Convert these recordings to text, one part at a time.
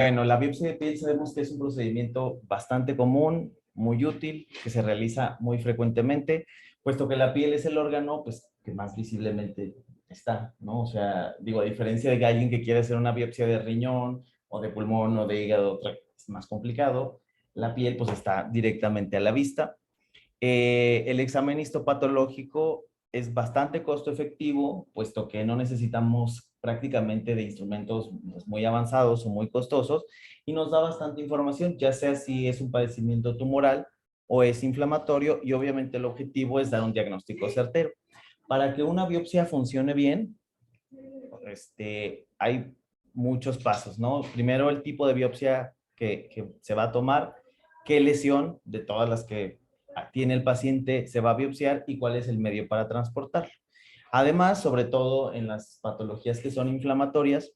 Bueno, la biopsia de piel sabemos que es un procedimiento bastante común, muy útil, que se realiza muy frecuentemente, puesto que la piel es el órgano, pues, que más visiblemente está, ¿no? O sea, digo, a diferencia de que alguien que quiere hacer una biopsia de riñón o de pulmón o de hígado, es más complicado, la piel, pues, está directamente a la vista. El examen histopatológico es bastante costo efectivo, puesto que no necesitamos prácticamente de instrumentos pues, muy avanzados o muy costosos y nos da bastante información, ya sea si es un padecimiento tumoral o es inflamatorio y obviamente el objetivo es dar un diagnóstico certero. Para que una biopsia funcione bien, hay muchos pasos, ¿no? Primero el tipo de biopsia que se va a tomar, qué lesión de todas las que tiene el paciente se va a biopsiar y cuál es el medio para transportarlo. Además, sobre todo en las patologías que son inflamatorias,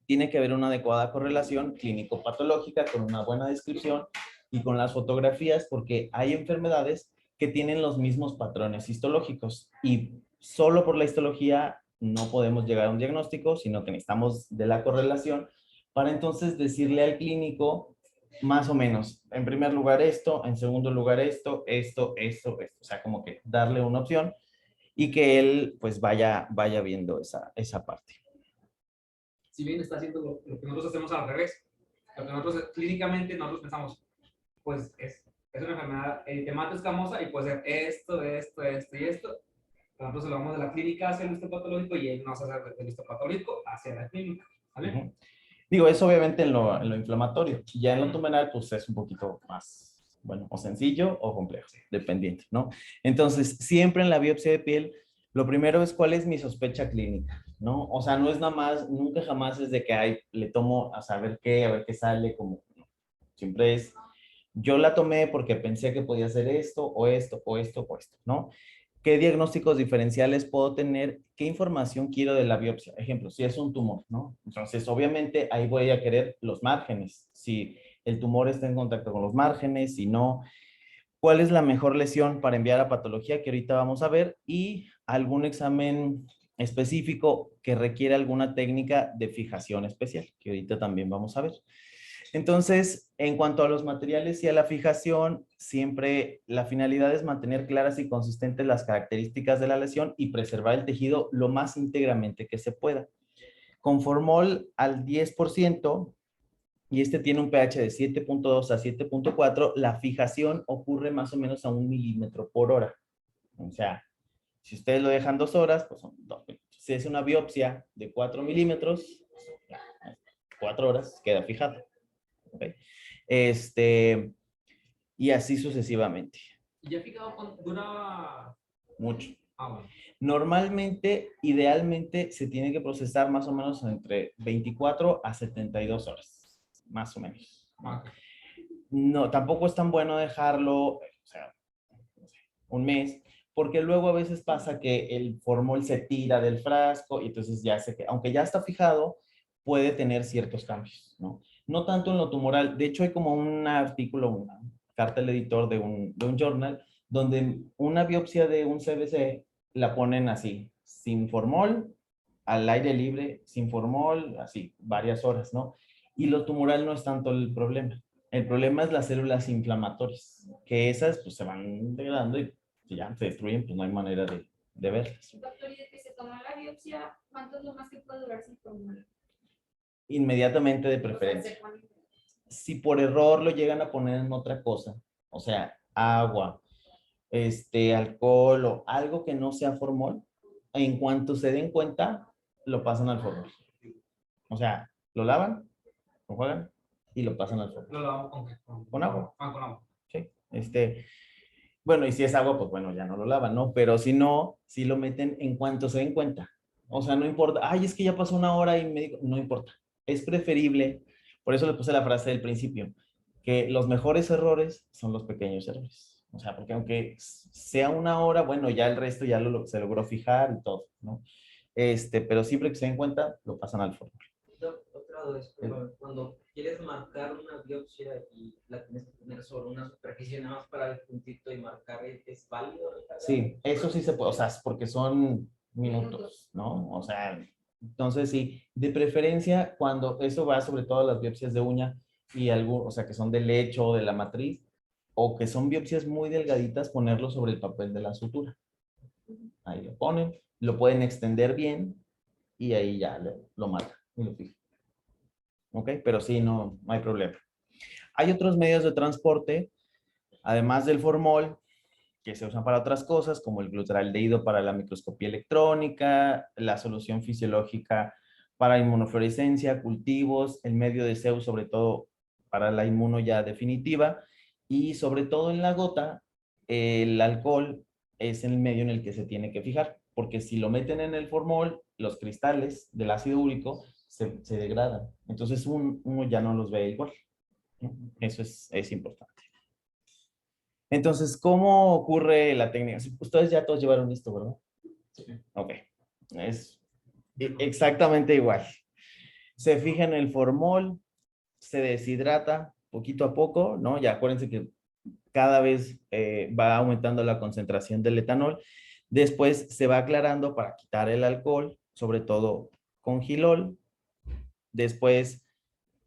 tiene que haber una adecuada correlación clínico-patológica con una buena descripción y con las fotografías, porque hay enfermedades que tienen los mismos patrones histológicos y solo por la histología no podemos llegar a un diagnóstico, sino que necesitamos de la correlación para entonces decirle al clínico más o menos, en primer lugar esto, en segundo lugar esto. O sea, como que darle una opción y que él pues vaya viendo esa parte. Si bien está haciendo lo que nosotros hacemos al revés, lo que nosotros clínicamente nosotros pensamos, pues es una enfermedad eritemato escamosa y puede ser esto y esto. Nosotros lo vamos de la clínica hacia el histopatológico y él nos hace del histopatológico hacia la clínica, ¿vale? Digo, eso obviamente en lo inflamatorio. Ya en lo tumoral, pues es un poquito más, bueno, o sencillo o complejo, dependiente, ¿no? Entonces, siempre en la biopsia de piel, lo primero es cuál es mi sospecha clínica, ¿no? O sea, no es nada más, nunca jamás es de que le tomo a saber qué, a ver qué sale, como, no. Siempre es, yo la tomé porque pensé que podía hacer esto, o esto, o esto, o esto, ¿no? ¿Qué diagnósticos diferenciales puedo tener? ¿Qué información quiero de la biopsia? Ejemplo, si es un tumor, ¿no? Entonces, obviamente, ahí voy a querer los márgenes. Si el tumor está en contacto con los márgenes, si no, ¿cuál es la mejor lesión para enviar a patología que ahorita vamos a ver? Y algún examen específico que requiere alguna técnica de fijación especial, que ahorita también vamos a ver. Entonces, en cuanto a los materiales y a la fijación, siempre la finalidad es mantener claras y consistentes las características de la lesión y preservar el tejido lo más íntegramente que se pueda. Con formol al 10%, y este tiene un pH de 7.2 a 7.4, la fijación ocurre más o menos a 1 milímetro por hora. O sea, si ustedes lo dejan 2 horas, pues son 2 milímetros. Si es una biopsia de 4 milímetros, 4 horas queda fijada. ¿Okay? Y así sucesivamente. ¿Y ya fijado dura? Mucho. Bueno. Normalmente, idealmente, se tiene que procesar más o menos entre 24 a 72 horas, más o menos. Okay. No, tampoco es tan bueno dejarlo, o sea, no sé, un mes, porque luego a veces pasa que el formol se tira del frasco y entonces ya se queda, aunque ya está fijado, puede tener ciertos cambios, ¿no? No tanto en lo tumoral. De hecho, hay como un artículo, una carta del editor de un journal, donde una biopsia de un CBC la ponen así, sin formol, al aire libre, sin formol, así, varias horas, ¿no? Y lo tumoral no es tanto el problema. El problema es las células inflamatorias, que esas pues se van degradando y ya se destruyen, pues no hay manera de verlas. Doctor, y de que se toma la biopsia, ¿cuánto es lo más que puede durar sin formol? Inmediatamente de preferencia. Si por error lo llegan a poner en otra cosa, o sea, agua, alcohol o algo que no sea formol, en cuanto se den cuenta, lo pasan al formol. O sea, lo lavan, lo juegan y lo pasan al formol. ¿Lo lavamos con qué? Con agua. Ah, con agua. Sí. Bueno, y si es agua, pues bueno, ya no lo lavan, ¿no? Pero si no, si lo meten en cuanto se den cuenta. O sea, no importa, ay, es que ya pasó una hora y me digo, no importa. Es preferible, por eso le puse la frase del principio, que los mejores errores son los pequeños errores. O sea, porque aunque sea una hora, bueno, ya el resto ya se logró fijar y todo, ¿no? Pero siempre que se den cuenta, lo pasan al forno. Otra vez, cuando quieres marcar una biopsia y la tienes que poner sobre una superficie nada más para el puntito y marcar, ¿es válido? Sí, eso sí se puede, o sea, porque son minutos, ¿no? O sea, Entonces, sí, de preferencia, cuando eso va sobre todo a las biopsias de uña y algo, o sea, que son del lecho o de la matriz, o que son biopsias muy delgaditas, ponerlo sobre el papel de la sutura. Ahí lo ponen, lo pueden extender bien y ahí ya lo marcan y lo fijan. ¿Ok? Pero sí, no hay problema. Hay otros medios de transporte, además del formol, que se usan para otras cosas, como el glutaraldehído para la microscopía electrónica, la solución fisiológica para inmunofluorescencia, cultivos, el medio de Zeus, sobre todo para la inmuno ya definitiva, y sobre todo en la gota, el alcohol es el medio en el que se tiene que fijar, porque si lo meten en el formol, los cristales del ácido úrico se degradan. Entonces uno ya no los ve igual. ¿No? Eso es importante. Entonces, ¿cómo ocurre la técnica? Ustedes ya todos llevaron esto, ¿verdad? Sí. Ok. Es exactamente igual. Se fija en el formol, se deshidrata poquito a poco, ¿no? Ya acuérdense que cada vez va aumentando la concentración del etanol. Después se va aclarando para quitar el alcohol, sobre todo con gilol. Después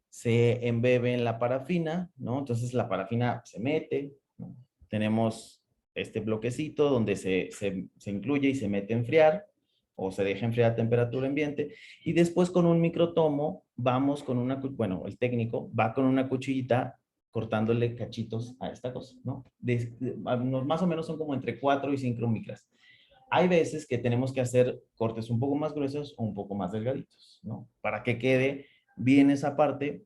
se embebe en la parafina, ¿no? Entonces la parafina se mete, ¿no? Tenemos este bloquecito donde se incluye y se mete a enfriar o se deja enfriar a temperatura ambiente y después con un microtomo vamos con una, bueno, el técnico va con una cuchillita cortándole cachitos a esta cosa, ¿no? Más o menos son como entre 4 y 5 micras. Hay veces que tenemos que hacer cortes un poco más gruesos o un poco más delgaditos, ¿no? Para que quede bien esa parte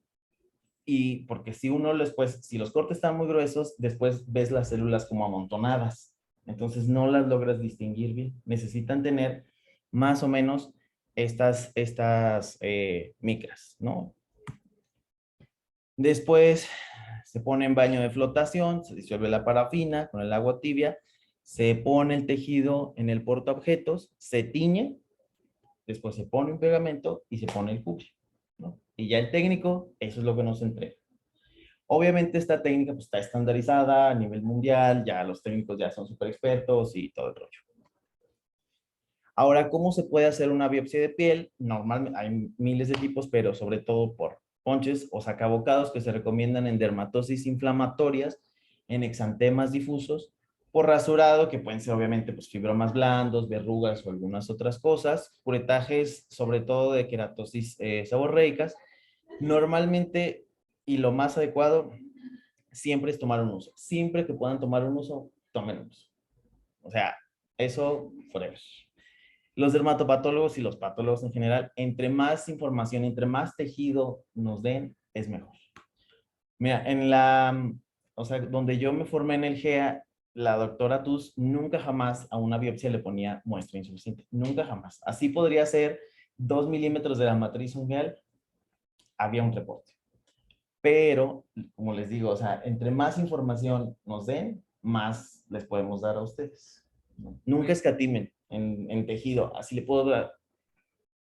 y porque si uno después, si los cortes están muy gruesos, después ves las células como amontonadas, entonces no las logras distinguir bien. Necesitan tener más o menos estas micras, ¿no? Después se pone en baño de flotación, se disuelve la parafina con el agua tibia, se pone el tejido en el portaobjetos, se tiñe, después se pone un pegamento y se pone el cubre, ¿no? Y ya el técnico, eso es lo que nos entrega. Obviamente esta técnica pues, está estandarizada a nivel mundial, ya los técnicos ya son súper expertos y todo el rollo. Ahora, ¿cómo se puede hacer una biopsia de piel? Normalmente hay miles de tipos, pero sobre todo por ponches o sacabocados que se recomiendan en dermatosis inflamatorias, en exantemas difusos, por rasurado, que pueden ser obviamente pues, fibromas blandos, verrugas o algunas otras cosas, curetajes sobre todo de queratosis seborreicas. Normalmente, y lo más adecuado, siempre es tomar un uso. Siempre que puedan tomar un uso, tomen un uso. O sea, eso forever. Los dermatopatólogos y los patólogos en general, entre más información, entre más tejido nos den, es mejor. Mira, o sea, donde yo me formé en el GEA, la doctora Tuz nunca jamás a una biopsia le ponía muestra insuficiente. Nunca jamás. Así podría ser 2 milímetros de la matriz ungueal, había un reporte. Pero, como les digo, o sea, entre más información nos den, más les podemos dar a ustedes. ¿No? Nunca escatimen en tejido. Así le puedo dar,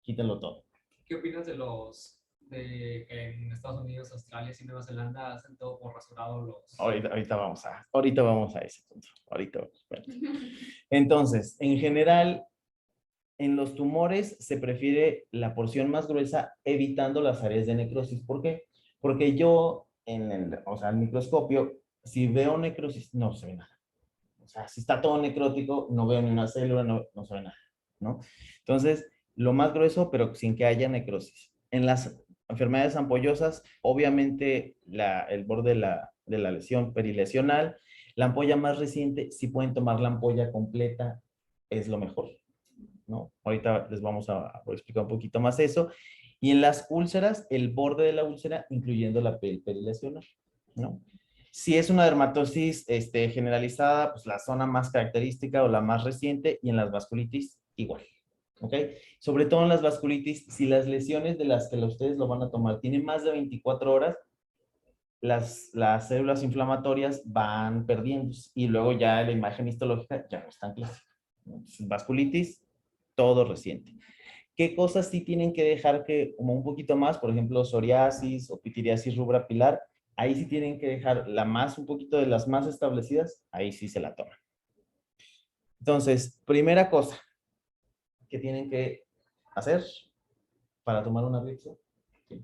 quítenlo todo. ¿Qué opinas de que en Estados Unidos, Australia y Nueva Zelanda hacen todo por rasurado los... Ahorita vamos a ese punto. Ahorita vamos. Entonces, en general, en los tumores se prefiere la porción más gruesa evitando las áreas de necrosis. ¿Por qué? Porque yo, o sea, el microscopio, si veo necrosis, no se ve nada. O sea, si está todo necrótico, no veo ni una célula, no se ve nada, ¿no? Entonces, lo más grueso, pero sin que haya necrosis. En las enfermedades ampollosas, obviamente el borde de la lesión perilesional, la ampolla más reciente, si pueden tomar la ampolla completa, es lo mejor, ¿no? Ahorita les vamos a explicar un poquito más eso. Y en las úlceras, el borde de la úlcera, incluyendo la perilesional, ¿no? Si es una dermatosis generalizada, pues la zona más característica o la más reciente, y en las vasculitis, igual. ¿Ok? Sobre todo en las vasculitis, si las lesiones de las que ustedes lo van a tomar tienen más de 24 horas, las células inflamatorias van perdiendo y luego ya la imagen histológica ya no es tan clásica. Entonces, vasculitis, todo reciente. ¿Qué cosas sí tienen que dejar que, como un poquito más, por ejemplo, psoriasis o pitiriasis rubra pilar? Ahí sí tienen que dejar un poquito de las más establecidas, ahí sí se la toman. Entonces, primera cosa que tienen que hacer, para tomar una biopsia? Sí.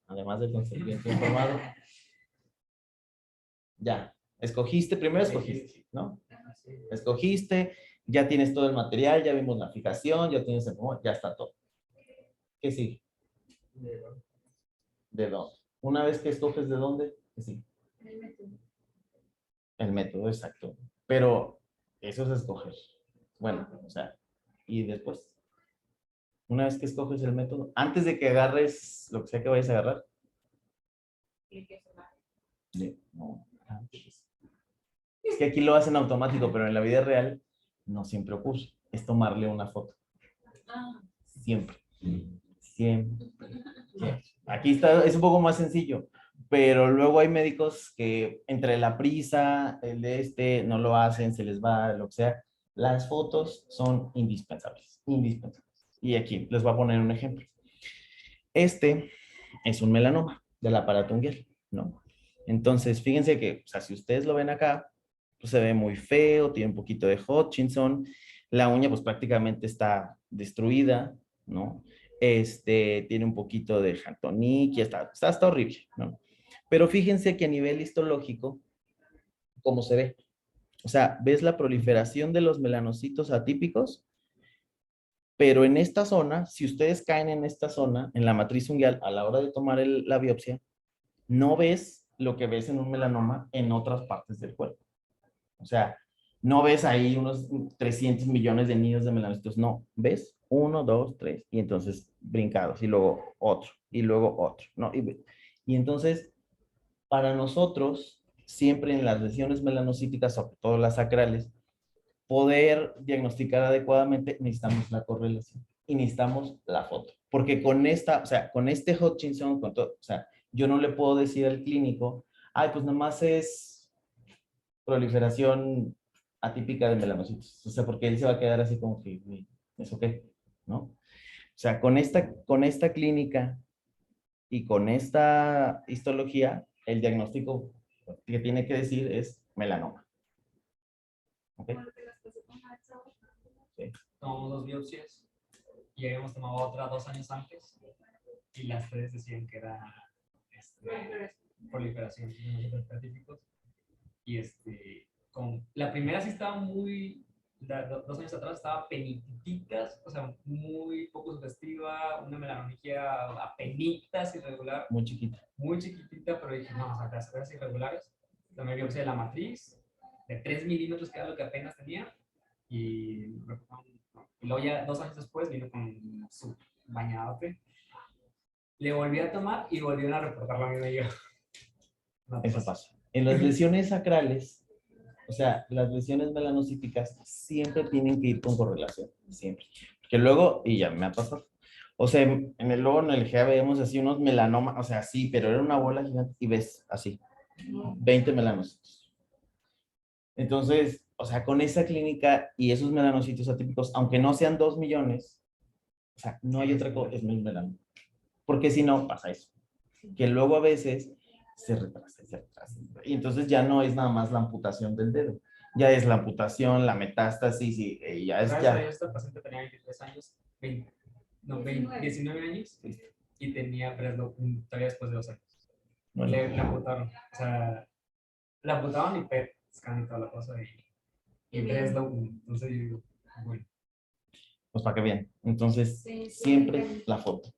Además del consentimiento informado. Ya, escogiste, primero escogiste, ¿no? Escogiste, ya tienes todo el material, ya vimos la fijación, ya tienes el, ya está todo. ¿Qué sigue? ¿De dónde? Una vez que escoges de dónde, ¿qué sigue? El método. El método, exacto. Pero eso es escoger. Bueno, o sea, y después, una vez que escoges el método, antes de que agarres lo que sea que vayas a agarrar, no, antes. Es que aquí lo hacen automático, pero en la vida real no siempre ocurre. Es tomarle una foto. Ah, Siempre. Siempre. Siempre. Aquí está, es un poco más sencillo, pero luego hay médicos que entre la prisa, el de no lo hacen, se les va, lo que sea. Las fotos son indispensables, indispensables. Y aquí les voy a poner un ejemplo. Este es un melanoma del aparato unguial, ¿no? Entonces, fíjense que, o sea, si ustedes lo ven acá, pues se ve muy feo, tiene un poquito de Hutchinson, la uña pues prácticamente está destruida, ¿no? Tiene un poquito de Hamptonic y está horrible, ¿no? Pero fíjense que a nivel histológico, ¿cómo se ve? O sea, ves la proliferación de los melanocitos atípicos, pero en esta zona, si ustedes caen en esta zona, en la matriz unguial, a la hora de tomar la biopsia, no ves lo que ves en un melanoma en otras partes del cuerpo. O sea, no ves ahí unos 300 millones de nidos de melanocitos, no, ves 1, 2, 3, y entonces brincados, y luego otro, y luego otro, ¿no? Y entonces, para nosotros, siempre en las lesiones melanocíticas, sobre todo las sacrales, poder diagnosticar adecuadamente, necesitamos la correlación y necesitamos la foto. Porque con esta, o sea, con este Hutchinson, con todo, o sea, yo no le puedo decir al clínico, ay, pues nada más es proliferación atípica de melanocitos. O sea, porque él se va a quedar así como que, ¿eso qué? ¿No? O sea, con esta clínica y con esta histología, el diagnóstico que tiene que decir es melanoma. ¿Ok? Sí. Tomamos 2 biopsias y habíamos tomado otra 2 años antes y las 3 decían que era proliferación de los típicos. Y con la primera sí estaba muy, 2 años atrás estaba penititas, o sea, muy poco sugestiva, una melanología apenitas irregular. Muy chiquita. Muy chiquitita, pero dije, no, o sea, las irregulares. Tomé biopsia de la matriz, de 3 milímetros, que era lo que apenas tenía. Y luego ya 2 años después vino con su bañadote. Le volví a tomar y volvieron a reportar la misma yo. No te Eso pasa. pasa. En las lesiones sacrales, o sea, las lesiones melanocíticas siempre tienen que ir con correlación, siempre. Porque luego, y ya me ha pasado, o sea, luego en el GA vemos así unos melanomas, o sea, sí, pero era una bola gigante y ves así, 20 melanocitos. Entonces, o sea, con esa clínica y esos melanocitos atípicos, aunque no sean 2 millones, o sea, no hay otra cosa, es un melanoma. Porque si no, pasa eso. Que luego a veces se retrasa, se retrasa. Y entonces ya no es nada más la amputación del dedo. Ya es la amputación, la metástasis y ya es ya. Esta paciente tenía 23 años, 19 años y tenía Breslow todavía después de 2 años. Bueno, Le amputaron. O sea, le amputaron y PET scan y toda la cosa y Breslow. Entonces yo digo, bueno. pues para que vean. Entonces, Sí, siempre la foto.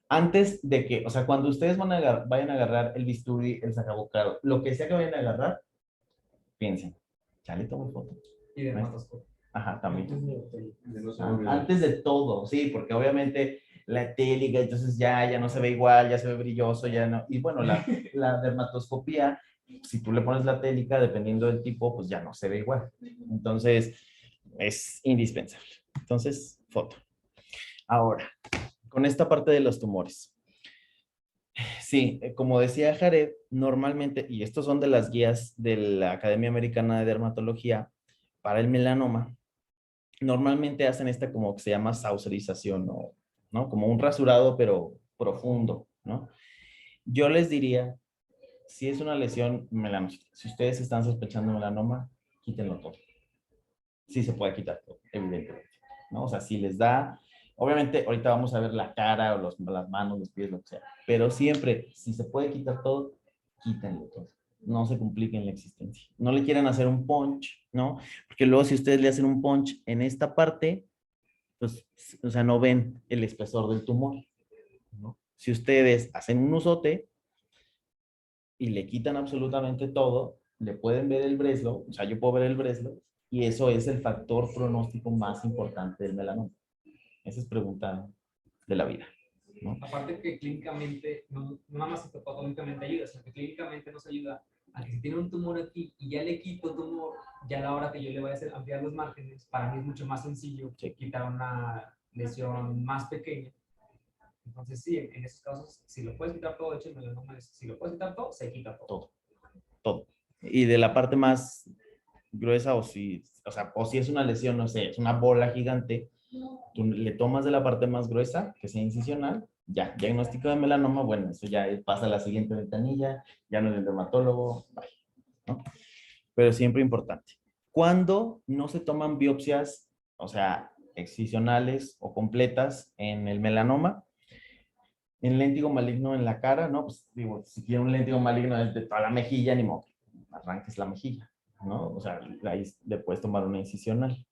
Antes de que, o sea, cuando ustedes vayan a agarrar el bisturí, el sacabocado, lo que sea que vayan a agarrar, piensen, ya le tomo foto. Y de dermatoscopio. Ajá, también. Antes de todo, sí, porque obviamente la etélica, entonces ya no se ve igual, ya se ve brilloso, ya no. Y bueno, la dermatoscopía, si tú le pones la télica, dependiendo del tipo, pues ya no se ve igual. Entonces, es indispensable. Entonces, foto. Ahora, con esta parte de los tumores. Sí, como decía Jared, normalmente, y estos son de las guías de la Academia Americana de Dermatología para el melanoma, normalmente hacen esta como que se llama sauserización, ¿no? Como un rasurado, pero profundo, ¿no? Yo les diría, si es una lesión melanócica, si ustedes están sospechando melanoma, quítenlo todo. Sí se puede quitar todo, evidentemente, ¿no? O sea, si les da Obviamente, ahorita vamos a ver la cara o las manos, los pies, lo que sea. Pero siempre, si se puede quitar todo, quítenlo todo. No se compliquen la existencia. No le quieren hacer un punch, ¿no? Porque luego si ustedes le hacen un punch en esta parte, pues, o sea, no ven el espesor del tumor, ¿no? Si ustedes hacen un usote y le quitan absolutamente todo, le pueden ver el breslo, o sea, yo puedo ver el breslo, y eso es el factor pronóstico más importante del melanoma. Esa es pregunta de la vida, ¿no? Aparte que clínicamente, no nada más patológicamente ayuda, sino que clínicamente nos ayuda a que si tiene un tumor aquí y ya le quito el tumor, ya a la hora que yo le voy a hacer ampliar los márgenes, para mí es mucho más sencillo que quitar una lesión más pequeña. Entonces sí, en esos casos, si lo puedes quitar todo, de hecho el melanoma es, si lo puedes quitar todo, se quita todo. Todo, todo. Y de la parte más gruesa, o si es una lesión, no sé, es una bola gigante, tú le tomas de la parte más gruesa, que sea incisional, ya, diagnóstico de melanoma, bueno, eso ya pasa a la siguiente ventanilla, ya no es el dermatólogo, bye, ¿no? Pero siempre importante. ¿Cuándo no se toman biopsias, o sea, excisionales o completas en el melanoma? En léntigo maligno en la cara, ¿no? Pues digo, si tiene un léntigo maligno de toda la mejilla, ni modo, arranques la mejilla, ¿no? O sea, ahí le puedes tomar una incisional.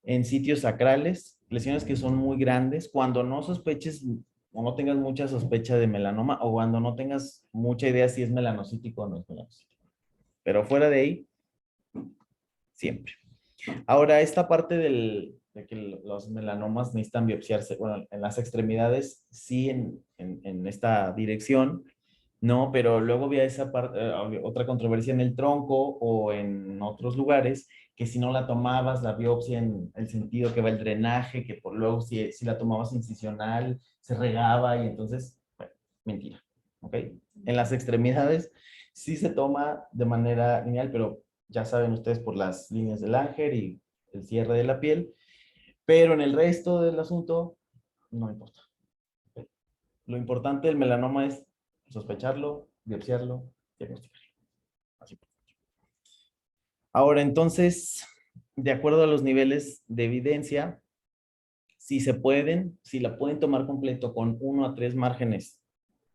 En sitios sacrales, lesiones que son muy grandes, cuando no sospeches o no tengas mucha sospecha de melanoma o cuando no tengas mucha idea si es melanocítico o no es melanocítico. Pero fuera de ahí, siempre. Ahora, esta parte de que los melanomas necesitan biopsiarse, bueno, en las extremidades, sí, en esta dirección, no, pero luego había esa parte, otra controversia en el tronco o en otros lugares, que si no la tomabas, la biopsia en el sentido que va el drenaje, que por luego si la tomabas incisional, se regaba y entonces, bueno, mentira, ¿ok? En las extremidades sí se toma de manera lineal, pero ya saben ustedes por las líneas del ángel y el cierre de la piel, pero en el resto del asunto no importa. ¿Ok? Lo importante del melanoma es sospecharlo, biopsiarlo, diagnosticarlo. Así. Ahora, entonces, de acuerdo a los niveles de evidencia, si la pueden tomar completo con 1 a 3 márgenes,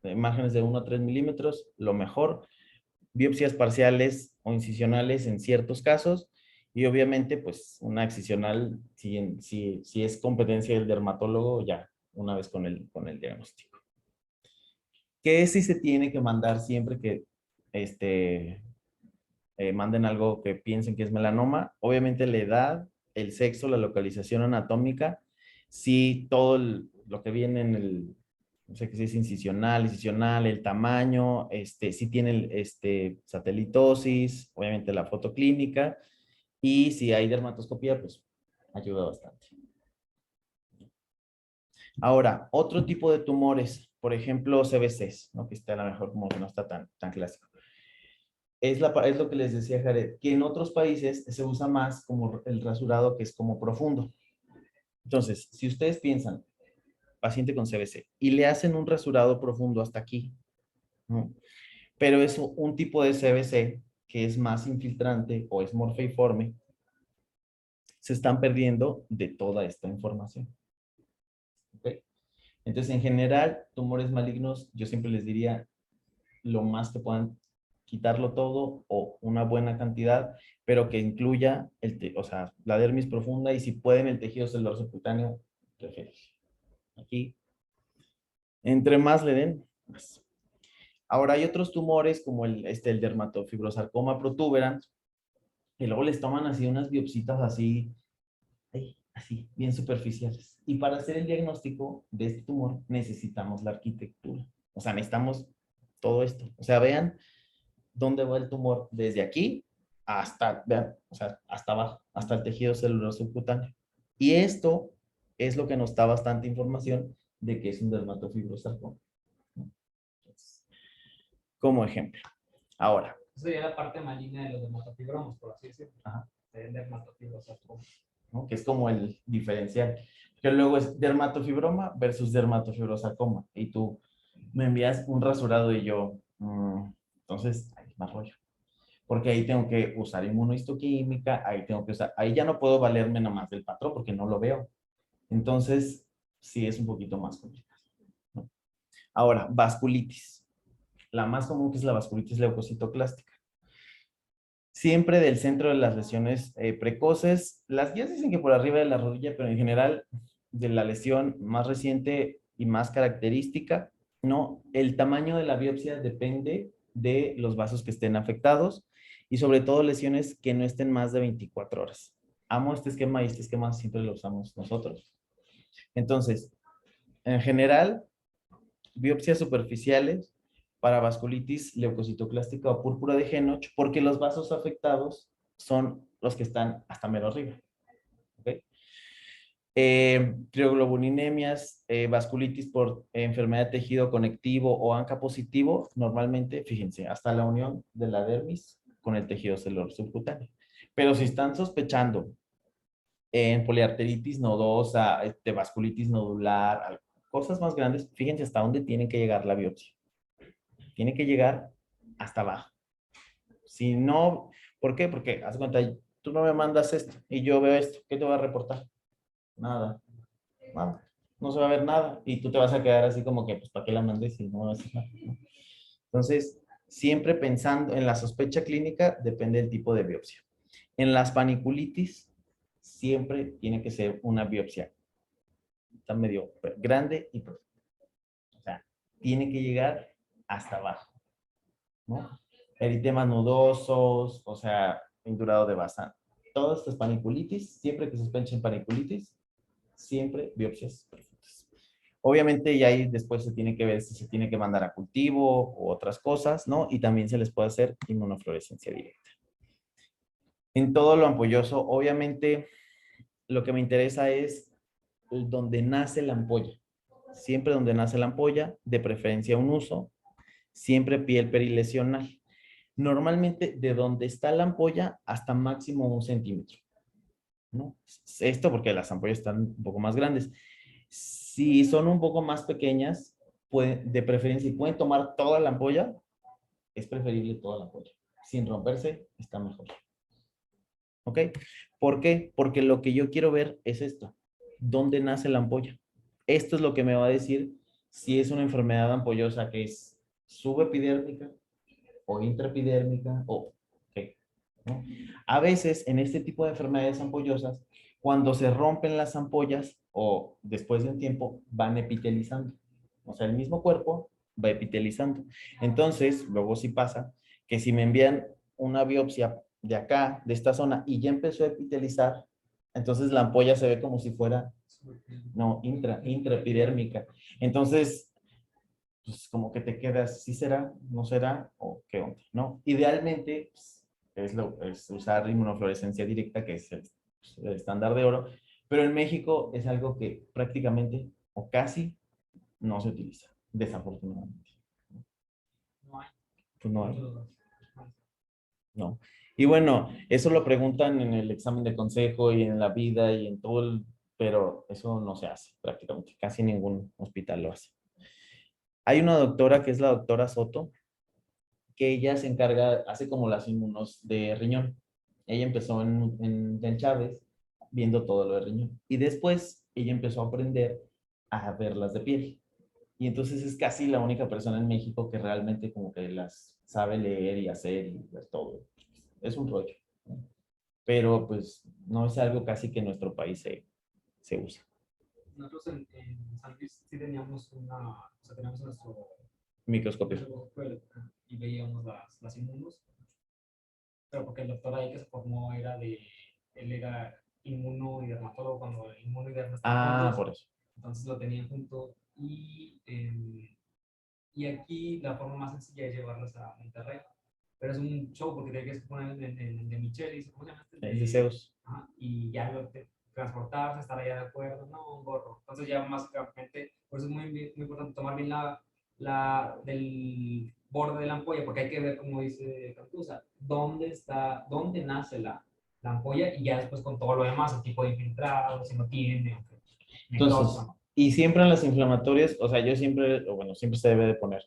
márgenes de 1 a 3 milímetros, lo mejor. Biopsias parciales o incisionales en ciertos casos, y obviamente, pues, una excisional, si es competencia del dermatólogo, ya, una vez con el diagnóstico. ¿Qué sí se tiene que mandar siempre que manden algo que piensen que es melanoma? Obviamente la edad, el sexo, la localización anatómica, si todo lo que viene en el, no sé qué si es incisional, el tamaño, si tiene satelitosis, obviamente la foto clínica, y si hay dermatoscopía, pues ayuda bastante. Ahora, otro tipo de tumores, por ejemplo, CBCs, ¿no? Que está a lo mejor como que no está tan clásico. Es lo que les decía Jared, que en otros países se usa más como el rasurado, que es como profundo. Entonces, si ustedes piensan, paciente con CBC, y le hacen un rasurado profundo hasta aquí, ¿no? Pero es un tipo de CBC que es más infiltrante o es morfeiforme, se están perdiendo de toda esta información. ¿Okay? Entonces, en general, tumores malignos, yo siempre les diría lo más que puedan quitarlo todo o una buena cantidad, pero que incluya o sea, la dermis profunda y si pueden el tejido celular subcutáneo, prefiero. Aquí, entre más le den, más. Ahora hay otros tumores como el dermatofibrosarcoma protuberans, que luego les toman así unas biopsitas así, así, bien superficiales. Y para hacer el diagnóstico de este tumor necesitamos la arquitectura. O sea, necesitamos todo esto. O sea, vean dónde va el tumor desde aquí hasta, vean, o sea, hasta abajo, hasta el tejido celular subcutáneo. Y esto es lo que nos da bastante información de que es un dermatofibrosarcoma. Como ejemplo. Ahora. Esa sería la parte maligna de los dermatofibromos, por así decirlo. Ajá. El dermatofibrosarcoma. ¿No? Que es como el diferencial. Que luego es dermatofibroma versus dermatofibrosarcoma. Y tú me envías un rasurado y yo, entonces, hay más rollo. Porque ahí tengo que usar inmunohistoquímica, ahí tengo que usar, ahí ya no puedo valerme nada más del patrón porque no lo veo. Entonces, sí es un poquito más complicado, ¿no? Ahora, vasculitis. La más común que es la vasculitis leucocitoclástica. Siempre del centro de las lesiones precoces. Las guías dicen que por arriba de la rodilla, pero en general de la lesión más reciente y más característica, ¿no? El tamaño de la biopsia depende de los vasos que estén afectados y sobre todo lesiones que no estén más de 24 horas. Amo este esquema y este esquema siempre lo usamos nosotros. Entonces, en general, biopsias superficiales para vasculitis leucocitoclástica o púrpura de Henoch, porque los vasos afectados son los que están hasta mero arriba. ¿Okay? Crioglobulinemias, vasculitis por enfermedad de tejido conectivo o ANCA positivo, normalmente, fíjense, hasta la unión de la dermis con el tejido celular subcutáneo. Pero si están sospechando en poliarteritis nodosa, vasculitis nodular, cosas más grandes, fíjense hasta dónde tiene que llegar la biopsia. Tiene que llegar hasta abajo. Si no, ¿por qué? Porque, haz cuenta, tú no me mandas esto y yo veo esto, ¿qué te va a reportar? Nada. Nada. No se va a ver nada y tú te vas a quedar así como que, pues, ¿para qué la mandé si no va a hacer nada? Entonces, siempre pensando en la sospecha clínica, depende del tipo de biopsia. En las paniculitis, siempre tiene que ser una biopsia. Está medio grande y profunda. O sea, tiene que llegar hasta abajo, ¿no? Eritemas nodosos, o sea, indurado de basa. Todas estas paniculitis, siempre que se sospechen paniculitis, siempre biopsias profundas. Obviamente, ya ahí después se tiene que ver si se tiene que mandar a cultivo u otras cosas, ¿no? Y también se les puede hacer inmunofluorescencia directa. En todo lo ampolloso, obviamente, lo que me interesa es donde nace la ampolla. Siempre donde nace la ampolla, de preferencia un uso, siempre piel perilesional. Normalmente de donde está la ampolla hasta máximo 1 centímetro, ¿no? Esto porque las ampollas están un poco más grandes. Si son un poco más pequeñas, de preferencia, si pueden tomar toda la ampolla, es preferible toda la ampolla. Sin romperse, está mejor. ¿Ok? ¿Por qué? Porque lo que yo quiero ver es esto. ¿Dónde nace la ampolla? Esto es lo que me va a decir si es una enfermedad ampollosa que es subepidérmica o intraepidérmica o qué, ¿no? A veces en este tipo de enfermedades ampollosas, cuando se rompen las ampollas o después de un tiempo van epitelizando. O sea, el mismo cuerpo va epitelizando. Entonces, luego sí pasa que si me envían una biopsia de acá, de esta zona, y ya empezó a epitelizar, entonces la ampolla se ve como si fuera, no, intraepidérmica. Entonces, pues como que te quedas, ¿sí será? ¿No será? ¿O qué onda? ¿No? Idealmente, pues, es usar inmunofluorescencia directa, que es el estándar de oro, pero en México es algo que prácticamente o casi no se utiliza, desafortunadamente. No hay. Pues no hay. No. Y bueno, eso lo preguntan en el examen de consejo y en la vida y en todo pero eso no se hace prácticamente. Casi ningún hospital lo hace. Hay una doctora que es la doctora Soto, que ella se encarga, hace como las inmunos de riñón. Ella empezó en Chávez viendo todo lo de riñón. Y después ella empezó a aprender a ver las de piel. Y entonces es casi la única persona en México que realmente como que las sabe leer y hacer y ver todo. Es un rollo, ¿no? Pero pues no es algo casi que en nuestro país se usa. Nosotros en San Luis sí teníamos o sea, teníamos nuestro Microscopio. y veíamos las inmunos, pero porque el doctor ahí que se formó él era inmuno y dermatólogo cuando el inmuno y derma estaban Ah, juntos, por eso. entonces lo tenían junto y aquí la forma más sencilla es llevarlos a Monterrey, pero es un show porque tienes que poner el de Michelis, ¿cómo se llama este? Es de Zeus. Ajá, y ya transportarse, estar allá de acuerdo, no, un gorro. Entonces ya básicamente, por eso es muy importante tomar bien del borde de la ampolla, porque hay que ver, como dice Cantusa, dónde nace la ampolla y ya después con todo lo demás, el tipo de infiltrado, si no tiene, Entonces, y siempre en las inflamatorias, o sea, yo siempre, o bueno, siempre se debe de poner.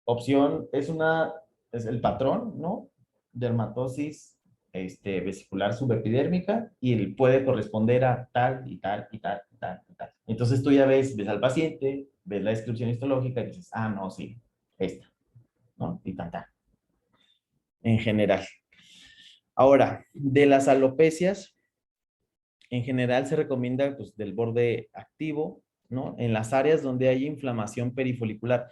Opción es el patrón, ¿no? Dermatosis vesicular subepidérmica y puede corresponder a tal y tal y tal y tal y tal. Entonces tú ya ves al paciente, ves la descripción histológica y dices, ah, no, sí, esta, ¿no? Y tan, tan. En general. Ahora, de las alopecias, en general se recomienda pues, del borde activo, ¿no? En las áreas donde hay inflamación perifolicular.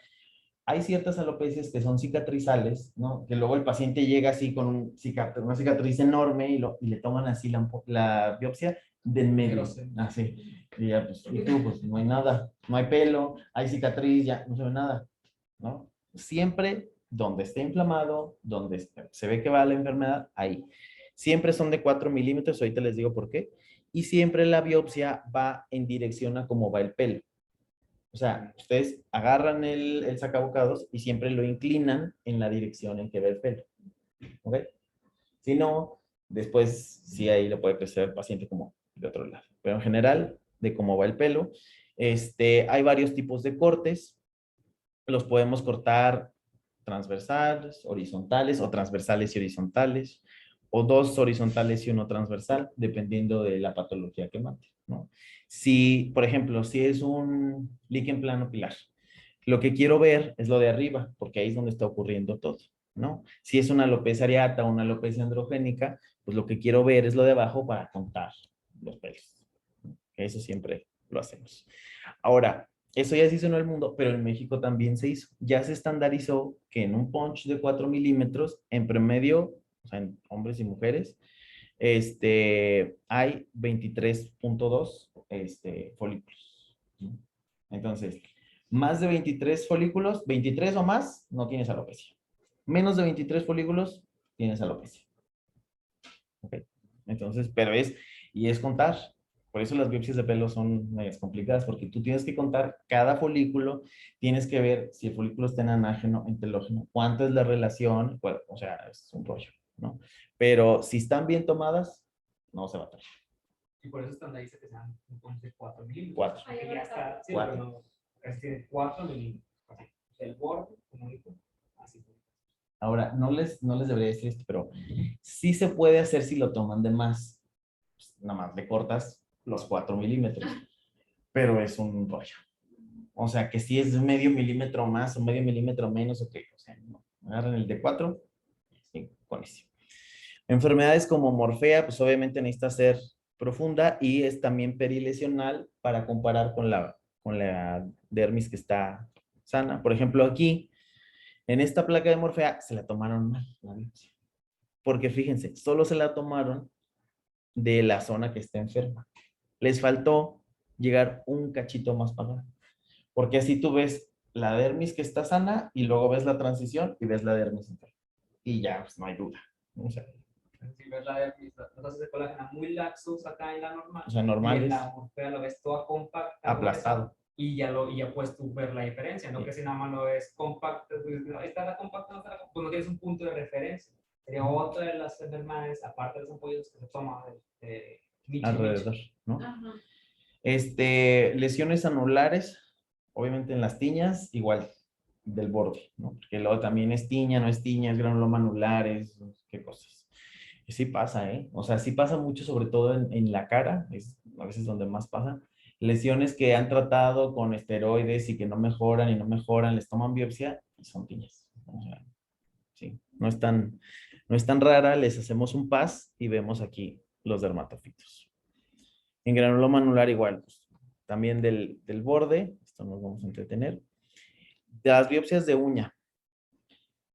Hay ciertas alopecias que son cicatrizales, ¿no? Que luego el paciente llega así con una cicatriz enorme y le toman así la biopsia del medio. Así. Y ya, pues, y tú, pues no hay nada, no hay pelo, hay cicatriz, ya no se ve nada, ¿no? Siempre donde esté inflamado, donde se ve que va la enfermedad, ahí. Siempre son de 4 milímetros, ahorita les digo por qué. Y siempre la biopsia va en dirección a cómo va el pelo. O sea, ustedes agarran el sacabocados y siempre lo inclinan en la dirección en que va el pelo. ¿Ok? Si no, después sí ahí lo puede crecer el paciente como de otro lado. Pero en general, de cómo va el pelo, hay varios tipos de cortes. Los podemos cortar transversales, horizontales o transversales y horizontales, o dos horizontales y uno transversal, dependiendo de la patología que mate, ¿no? Si, por ejemplo, si es un líquen plano pilar, lo que quiero ver es lo de arriba, porque ahí es donde está ocurriendo todo, ¿no? Si es una alopecia areata o una alopecia androgénica, pues lo que quiero ver es lo de abajo para contar los pelos. Eso siempre lo hacemos. Ahora, eso ya se hizo en el mundo, pero en México también se hizo. Ya se estandarizó que en un punch de 4 milímetros, en promedio, o sea, en hombres y mujeres, hay 23.2 folículos. Entonces, más de 23 folículos, 23 o más, no tienes alopecia. Menos de 23 folículos, tienes alopecia. ¿Ok? Entonces, y es contar. Por eso las biopsias de pelo son medias complicadas, porque tú tienes que contar cada folículo, tienes que ver si el folículo está en anágeno, en telógeno, cuánto es la relación, bueno, o sea, es un rollo, ¿no? Pero si están bien tomadas, no se va a traer. Y por eso estandariza que sean entonces 4 milímetros. 4. Ahí Que ya está, sí, 4. pero no, es que 4 milímetros. Así. El borde, como dijo, así. Ahora, no les debería decir esto, pero sí se puede hacer si lo toman de más. Pues, nada más le cortas los 4 milímetros, pero es un rollo. O sea, que si es medio milímetro más o medio milímetro menos, ok. O sea, no. Agarran el de 4, sí, con eso. Enfermedades como morfea, pues obviamente necesita ser profunda y es también perilesional para comparar con la dermis que está sana. Por ejemplo, aquí, en esta placa de morfea, se la tomaron mal la biopsia. Porque fíjense, solo se la tomaron de la zona que está enferma. Les faltó llegar un cachito más para acá. Porque así tú ves la dermis que está sana y luego ves la transición y ves la dermis enferma. Y ya, pues no hay duda. O sea, Si ves la dermis, los haces de colágeno muy laxos acá en la normal. o sea Y normal en es la morfea lo ves toda compacta. aplastado. Y ya puedes tú ver la diferencia, no Sí. que si nada más lo ves compacto, ahí está la compacta, no está la compacta, pues no tienes un punto de referencia. Sería otra de las enfermedades, aparte de los ampollos que se toma de Alrededor, ¿no? Ajá. Lesiones anulares, obviamente en las tiñas, igual del borde, ¿no? Porque luego también es tiña, no es tiña, es granuloma anular, qué cosas. Y sí pasa, ¿eh? O sea, sí pasa mucho, sobre todo en la cara, es a veces donde más pasa. Lesiones que han tratado con esteroides y que no mejoran y no mejoran, les toman biopsia y son tiñas. O sea, sí, no es tan rara, les hacemos un PAS y vemos aquí los dermatofitos. En granuloma anular igual, pues, también del borde, esto nos vamos a entretener. De las biopsias de uña.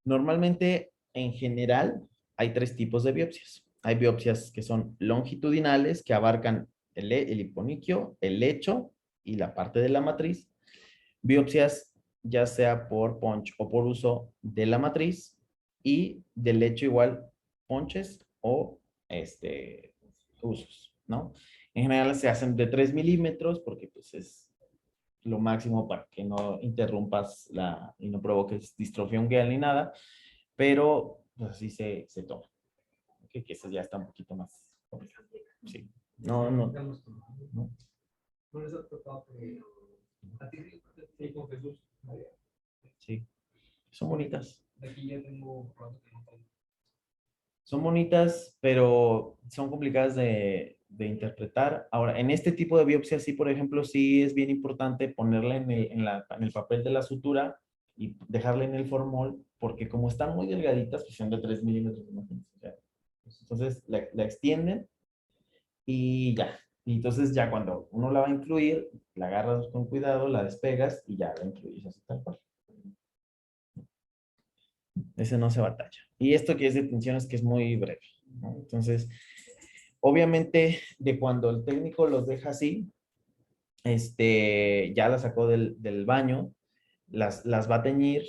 Normalmente, en general, hay 3 tipos de biopsias. Hay biopsias que son longitudinales, que abarcan el hiponiquio, el lecho y la parte de la matriz. Biopsias ya sea por punch o por uso de la matriz y del lecho igual ponches o usos, ¿no? En general se hacen de 3 milímetros porque pues es lo máximo para que no interrumpas y no provoques distrofia ungueal ni nada, pero pues así se toma. Okay, que eso ya está un poquito más complicado. Sí. No. No les ha tocado a ti sí, con Jesús. Sí. Son bonitas. Aquí ya tengo rato que no tengo. Son bonitas, pero son complicadas de interpretar. Ahora, en este tipo de biopsia, sí, por ejemplo, sí es bien importante ponerla en el papel de la sutura y dejarla en el formol, porque como están muy delgaditas, pues son de 3 milímetros, imagínense, o sea, pues, entonces la extienden y ya. Y entonces ya cuando uno la va a incluir, la agarras con cuidado, la despegas y ya la incluyes así tal cual. Ese no se batalla. Y esto que es de tensiones que es muy breve, ¿no? Entonces, obviamente, de cuando el técnico los deja así, ya las sacó del baño, las va a teñir,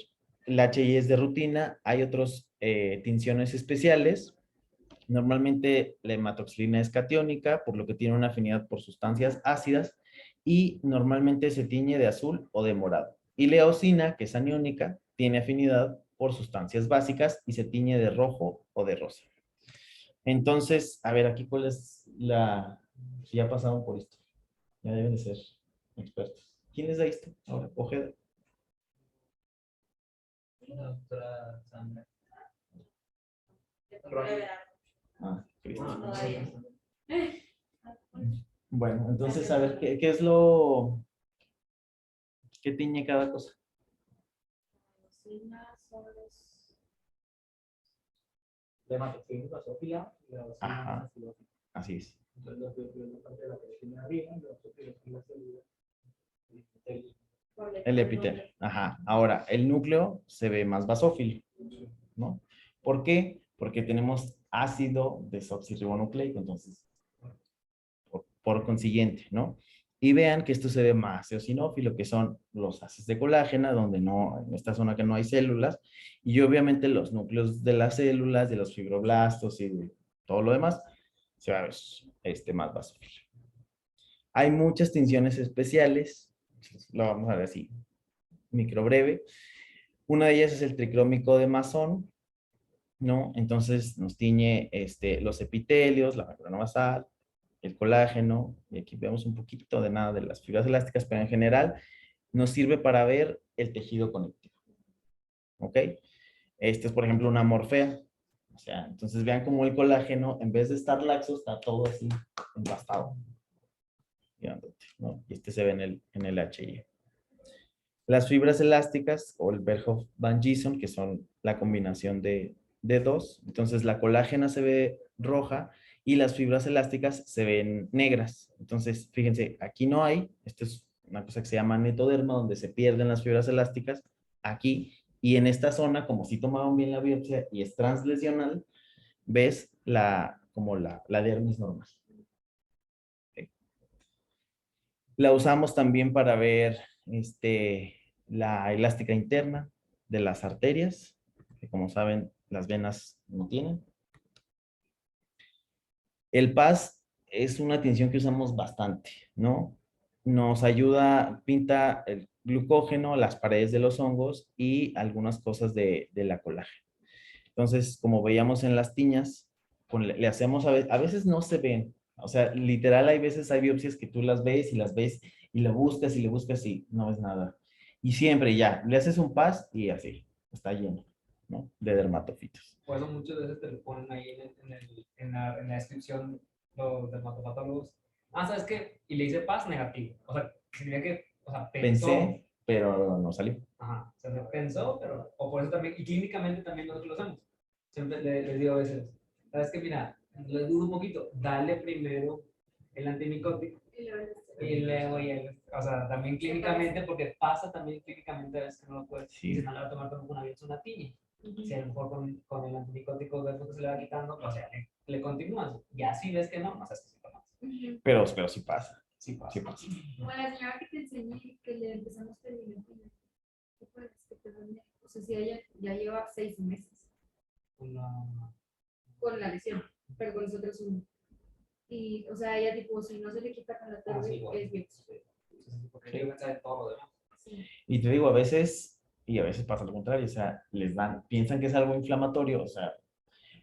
la HI es de rutina, hay otros tinciones especiales. Normalmente la hematoxilina es catiónica, por lo que tiene una afinidad por sustancias ácidas y normalmente se tiñe de azul o de morado. Y la eosina, que es aniónica, tiene afinidad por sustancias básicas y se tiñe de rojo o de rosa. Entonces, a ver, aquí cuál es la... Si ya pasaron por esto, ya deben de ser expertos. ¿Quién les da esto? Ahora, Ojeda. La doctora Sandra. Ah, Cristo. Todavía. Bueno, entonces, a ver, ¿qué es lo que tiñe cada cosa? La hematoxilina es basófila y la eosina Ajá. es acidófila. Así es. Entonces, la eosina es la parte de la que tiene arriba, la basófila es la célula. El epitelio. Ajá. Ahora, el núcleo se ve más basófilo, ¿no? ¿Por qué? Porque tenemos ácido desoxirribonucleico, entonces, por consiguiente, ¿no? Y vean que esto se ve más eosinófilo, que son los haces de colágeno, donde no, en esta zona que no hay células, y obviamente los núcleos de las células, de los fibroblastos y de todo lo demás, se va a ver más basófilo. Hay muchas tinciones especiales, lo vamos a ver así, micro breve. Una de ellas es el tricrómico de Masson, ¿no? Entonces nos tiñe los epitelios, la membrana basal, el colágeno, y aquí vemos un poquito de nada de las fibras elásticas, pero en general nos sirve para ver el tejido conectivo, ¿ok? Este es, por ejemplo, una morfea, o sea, entonces vean cómo el colágeno, en vez de estar laxo, está todo así empastado, ¿no? Y se ve en el HI. Las fibras elásticas o el Verhoef-Van Gieson, que son la combinación de dos. Entonces la colágena se ve roja y las fibras elásticas se ven negras. Entonces, fíjense, aquí no hay, esto es una cosa que se llama netoderma, donde se pierden las fibras elásticas aquí. Y en esta zona, como si tomaban bien la biopsia y es translesional, ves como la dermis normal. Okay. La usamos también para ver la elástica interna de las arterias, que como saben, las venas no tienen. El PAS es una tinción que usamos bastante, ¿no? Nos ayuda, pinta el glucógeno, las paredes de los hongos y algunas cosas de la colágena. Entonces, como veíamos en las tiñas, le hacemos, a veces no se ven, o sea, literal hay veces hay biopsias que tú las ves y le buscas y no ves nada. Y siempre ya, le haces un PAS y así, está lleno, ¿no? De dermatofitos. Por eso muchas veces te lo ponen ahí en la descripción los dermatopatólogos. Ah, ¿sabes qué? Y le hice PAS negativo. O sea, significa que, o sea, pensó. Pensé, pero no salió. Ajá, o sea, pensó, pero, o por eso también, y clínicamente también nosotros lo hacemos. Siempre les digo a veces, ¿sabes qué? Mira, les dudo un poquito, dale primero el antimicótico y luego o sea, también clínicamente, porque pasa también clínicamente a veces que no lo puedes, Sí. si no le va a tomar tampoco una vez una tiña. Si a lo mejor con el antimicótico ves que se le va quitando, o sea, le continúas. Ya si ves que no sabes que sí tomas. Pero sí pasa. Sí pasa. Sí pasa. Como la señora que te enseñé, que le empezamos perimentina. ¿Qué fue? O sea, si ella ya lleva 6 meses con la lesión, pero con nosotros uno. Y, o sea, ella tipo, si no se le quita con la tarde, es bien. Porque yo pensaba en todo lo demás. Sí. Y te digo, a veces pasa lo contrario, o sea, piensan que es algo inflamatorio, o sea,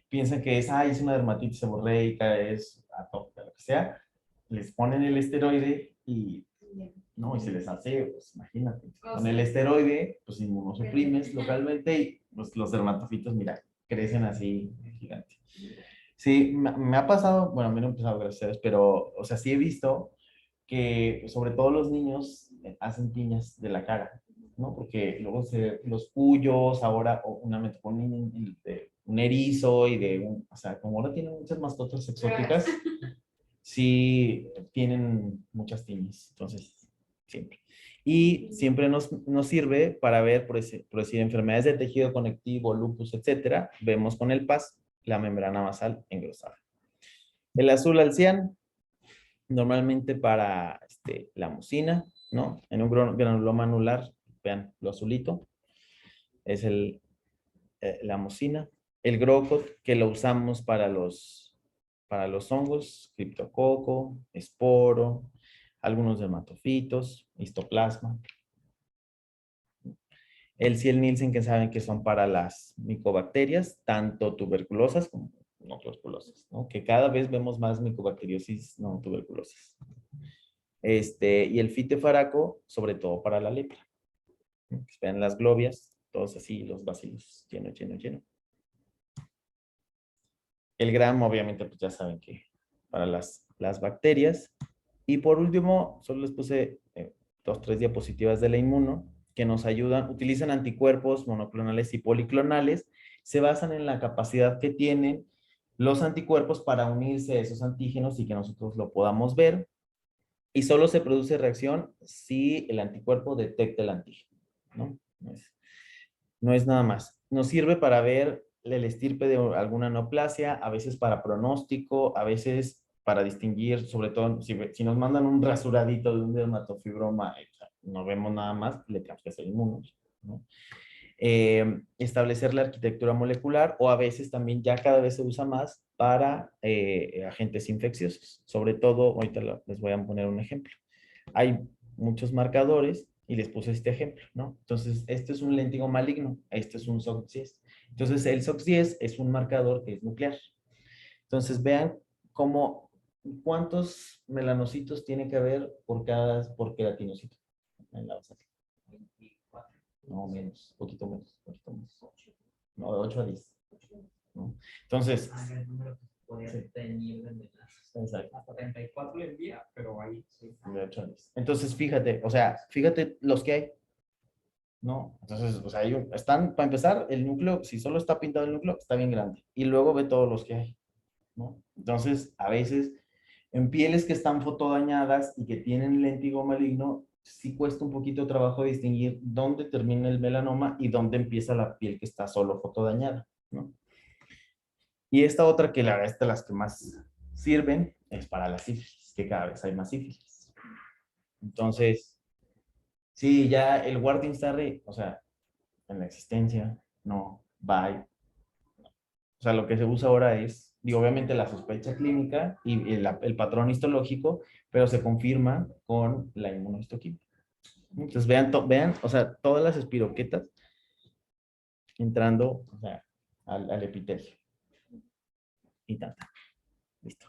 piensan que es una dermatitis seborreica, es atópica, lo que sea, les ponen el esteroide y, no, y se les hace, pues imagínate, con el esteroide, pues inmunosuprimes localmente y pues, los dermatofitos, mira, crecen así, gigante. Sí, me ha pasado, bueno, a mí no me ha pasado, gracias a Dios, pero, o sea, sí he visto que sobre todo los niños hacen piñas de la cara, ¿no? Porque luego los cuyos, ahora, una me tocó un niño de un erizo y de un, o sea, como ahora tienen muchas mascotas exóticas, sí tienen muchas piñas, entonces, siempre. Y siempre nos sirve para ver, por decir, enfermedades de tejido conectivo, lupus, etcétera, vemos con el PAS la membrana basal engrosada. El azul al cian, normalmente para la mucina, ¿no? En un granuloma anular, vean, lo azulito, es la mucina. El Grocot, que lo usamos para los hongos, criptococo, esporo, algunos dermatofitos, histoplasma. El Ciel-Nielsen, que saben que son para las micobacterias, tanto tuberculosas como no tuberculosas, ¿no? Que cada vez vemos más micobacteriosis no tuberculosas. Y el fitefaraco, sobre todo para la lepra. Vean las globias, todos así, los bacilos, lleno, lleno, lleno. El gram, obviamente, pues ya saben que para las bacterias. Y por último, solo les puse 2, 3 diapositivas de la inmuno que nos ayudan, utilizan anticuerpos monoclonales y policlonales, se basan en la capacidad que tienen los anticuerpos para unirse a esos antígenos y que nosotros lo podamos ver. Y solo se produce reacción si el anticuerpo detecta el antígeno, ¿no? No es nada más. Nos sirve para ver el estirpe de alguna neoplasia, a veces para pronóstico, a veces para distinguir, sobre todo si nos mandan un rasuradito de un dermatofibroma, no vemos nada más, le tenemos que hacer inmunos, ¿no? Establecer la arquitectura molecular o a veces también ya cada vez se usa más para agentes infecciosos. Sobre todo, ahorita les voy a poner un ejemplo. Hay muchos marcadores y les puse este ejemplo, ¿no? Entonces, este es un léntigo maligno, este es un SOX10. Entonces, el SOX10 es un marcador que es nuclear. Entonces, vean cuántos melanocitos tiene que haber por queratinocito en la basal. 24. No, menos, poquito menos, poquito menos. No, de 8 a 10. ¿No? Entonces, El número que podía sí. tener en Exacto. Hasta 34 le envía, pero ahí sí. De 8 a 10. Entonces, fíjate, o sea, fíjate los que hay. ¿No? Entonces, o sea, están, para empezar, el núcleo, si solo está pintado el núcleo, está bien grande. Y luego ve todos los que hay, ¿no? Entonces, a veces, en pieles que están fotodañadas y que tienen léntigo maligno, sí cuesta un poquito de trabajo distinguir dónde termina el melanoma y dónde empieza la piel que está solo fotodañada, ¿no? Y esta otra que la verdad es de las que más sirven es para la sífilis, que cada vez hay más sífilis. Entonces, sí, ya el Warting Starry, o sea, en la existencia, no, bye. O sea, lo que se usa ahora es, digo, obviamente la sospecha clínica y el patrón histológico, pero se confirma con la inmunohistoquímica. Entonces, vean, o sea, todas las espiroquetas entrando, o sea, al epitelio. Y tanta. Listo.